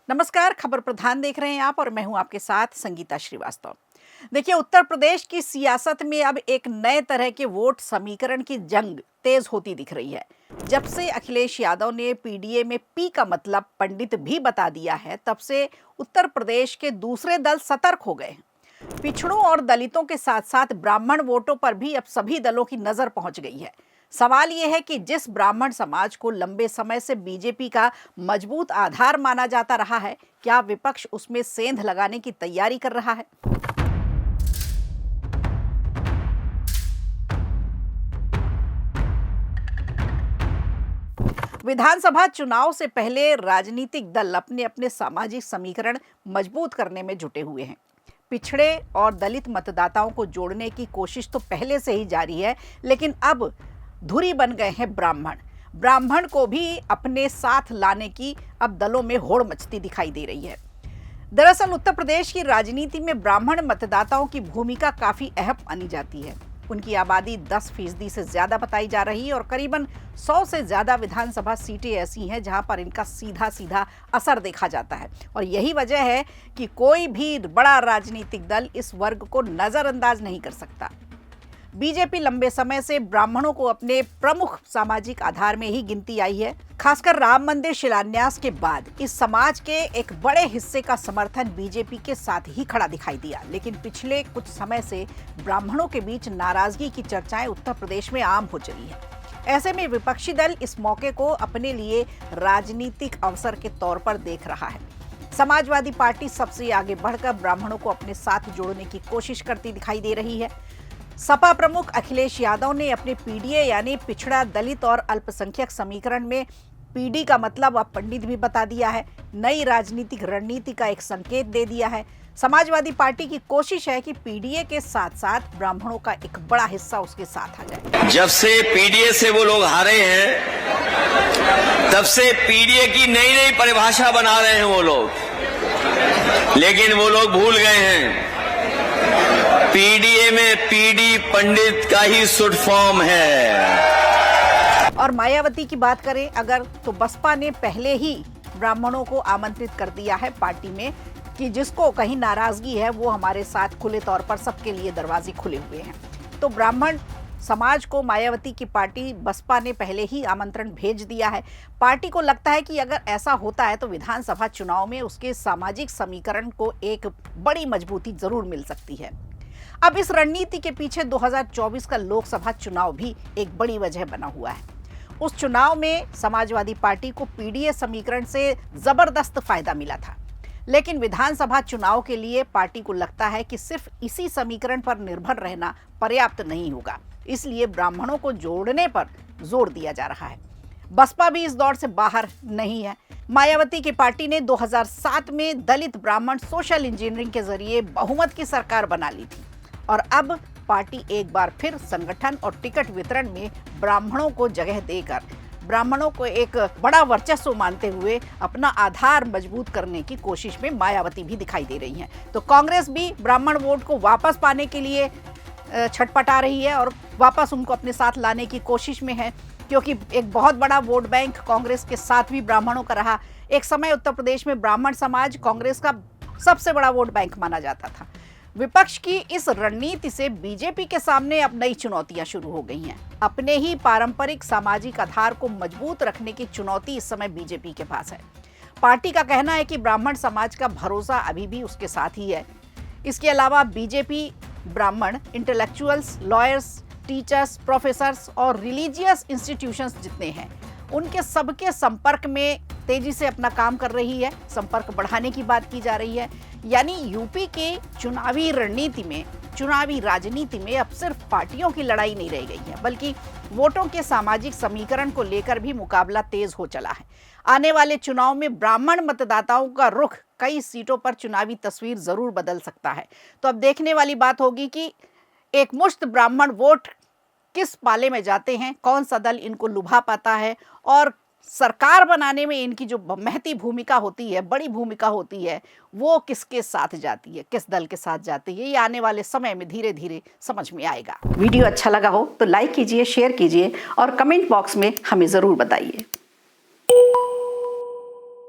नमस्कार, खबर प्रधान देख रहे हैं आप और मैं हूं आपके साथ संगीता श्रीवास्तव। देखिए, उत्तर प्रदेश की सियासत में अब एक नए तरह के वोट समीकरण की जंग तेज होती दिख रही है। जब से अखिलेश यादव ने पीडीए में पी का मतलब पंडित भी बता दिया है, तब से उत्तर प्रदेश के दूसरे दल सतर्क हो गए हैं। पिछड़ों और दलितों के साथ साथ ब्राह्मण वोटों पर भी अब सभी दलों की नजर पहुंच गई है। सवाल यह है कि जिस ब्राह्मण समाज को लंबे समय से बीजेपी का मजबूत आधार माना जाता रहा है, क्या विपक्ष उसमें सेंध लगाने की तैयारी कर रहा है? विधानसभा चुनाव से पहले राजनीतिक दल अपने अपने सामाजिक समीकरण मजबूत करने में जुटे हुए हैं। पिछड़े और दलित मतदाताओं को जोड़ने की कोशिश तो पहले से ही जारी है, लेकिन अब धुरी बन गए हैं ब्राह्मण को भी अपने साथ लाने की अब दलों में होड़ मचती दिखाई दे रही है। दरअसल उत्तर प्रदेश की राजनीति में ब्राह्मण मतदाताओं की भूमिका काफी अहम मानी जाती है। उनकी आबादी 10% से ज्यादा बताई जा रही है और करीबन 100 से ज्यादा विधानसभा सीटें ऐसी हैं जहां पर इनका सीधा सीधा असर देखा जाता है। और यही वजह है कि कोई भी बड़ा राजनीतिक दल इस वर्ग को नजरअंदाज नहीं कर सकता। बीजेपी लंबे समय से ब्राह्मणों को अपने प्रमुख सामाजिक आधार में ही गिनती आई है। खासकर राम मंदिर शिलान्यास के बाद इस समाज के एक बड़े हिस्से का समर्थन बीजेपी के साथ ही खड़ा दिखाई दिया। लेकिन पिछले कुछ समय से ब्राह्मणों के बीच नाराजगी की चर्चाएं उत्तर प्रदेश में आम हो चली है। ऐसे में विपक्षी दल इस मौके को अपने लिए राजनीतिक अवसर के तौर पर देख रहा है। समाजवादी पार्टी सबसे आगे बढ़कर ब्राह्मणों को अपने साथ जोड़ने की कोशिश करती दिखाई दे रही है। सपा प्रमुख अखिलेश यादव ने अपने पीडीए यानी पिछड़ा दलित और अल्पसंख्यक समीकरण में पीडी का मतलब अब पंडित भी बता दिया है। नई राजनीतिक रणनीति का एक संकेत दे दिया है। समाजवादी पार्टी की कोशिश है कि पीडीए के साथ साथ ब्राह्मणों का एक बड़ा हिस्सा उसके साथ आ जाए। जब से पीडीए से वो लोग हारे हैं, तब से पीडीए की नई नई परिभाषा बना रहे हैं वो लोग, लेकिन वो लोग भूल गए हैं पीडीए में पीडी पंडित का ही शुड फॉर्म है। और मायावती की बात करें अगर, तो बसपा ने पहले ही ब्राह्मणों को आमंत्रित कर दिया है पार्टी में कि जिसको कहीं नाराजगी है वो हमारे साथ खुले तौर पर सबके लिए दरवाजे खुले हुए हैं। तो ब्राह्मण समाज को मायावती की पार्टी बसपा ने पहले ही आमंत्रण भेज दिया है। पार्टी को लगता है कि अगर ऐसा होता है तो विधानसभा चुनाव में उसके सामाजिक समीकरण को एक बड़ी मजबूती जरूर मिल सकती है। अब इस रणनीति के पीछे 2024 का लोकसभा चुनाव भी एक बड़ी वजह बना हुआ है। उस चुनाव में समाजवादी पार्टी को पीडीए समीकरण से जबरदस्त फायदा मिला था, लेकिन विधानसभा चुनाव के लिए पार्टी को लगता है कि सिर्फ इसी समीकरण पर निर्भर रहना पर्याप्त नहीं होगा। इसलिए ब्राह्मणों को जोड़ने पर जोर दिया जा रहा है। बसपा भी इस दौर से बाहर नहीं है। मायावती की पार्टी ने 2007 में दलित ब्राह्मण सोशल इंजीनियरिंग के जरिए बहुमत की सरकार बना ली थी और अब पार्टी एक बार फिर संगठन और टिकट वितरण में ब्राह्मणों को जगह देकर ब्राह्मणों को एक बड़ा वर्चस्व मानते हुए अपना आधार मजबूत करने की कोशिश में मायावती भी दिखाई दे रही हैं। तो कांग्रेस भी ब्राह्मण वोट को वापस पाने के लिए छटपटा रही है और वापस उनको अपने साथ लाने की कोशिश में है, क्योंकि एक बहुत बड़ा वोट बैंक कांग्रेस के साथ भी ब्राह्मणों का रहा। एक समय उत्तर प्रदेश में ब्राह्मण समाज कांग्रेस का सबसे बड़ा वोट बैंक माना जाता था। विपक्ष की इस रणनीति से बीजेपी के सामने अब नई चुनौतियां शुरू हो गई हैं। अपने ही पारंपरिक सामाजिक आधार को मजबूत रखने की चुनौती इस समय बीजेपी के पास है। पार्टी का कहना है कि ब्राह्मण समाज का भरोसा अभी भी उसके साथ ही है। इसके अलावा बीजेपी ब्राह्मण इंटेलेक्चुअल्स, लॉयर्स, टीचर्स, प्रोफेसर्स और रिलीजियस इंस्टीट्यूशंस जितने हैं, उनके सबके संपर्क में तेजी से अपना काम कर रही है। संपर्क बढ़ाने की बात की जा रही है। यानी यूपी के चुनावी रणनीति में, चुनावी राजनीति में अब सिर्फ पार्टियों की लड़ाई नहीं रह गई है, बल्कि वोटों के सामाजिक समीकरण को लेकर भी मुकाबला तेज हो चला है। आने वाले चुनाव में ब्राह्मण मतदाताओं का रुख कई सीटों पर चुनावी तस्वीर जरूर बदल सकता है। तो अब देखने वाली बात होगी कि एक मुश्त ब्राह्मण वोट किस पाले में जाते हैं, कौन सा दल इनको लुभा पाता है और सरकार बनाने में इनकी जो महती भूमिका होती है, बड़ी भूमिका होती है, वो किसके साथ जाती है, किस दल के साथ जाती है। ये आने वाले समय में धीरे धीरे समझ में आएगा। वीडियो अच्छा लगा हो तो लाइक कीजिए, शेयर कीजिए और कमेंट बॉक्स में हमें ज़रूर बताइए।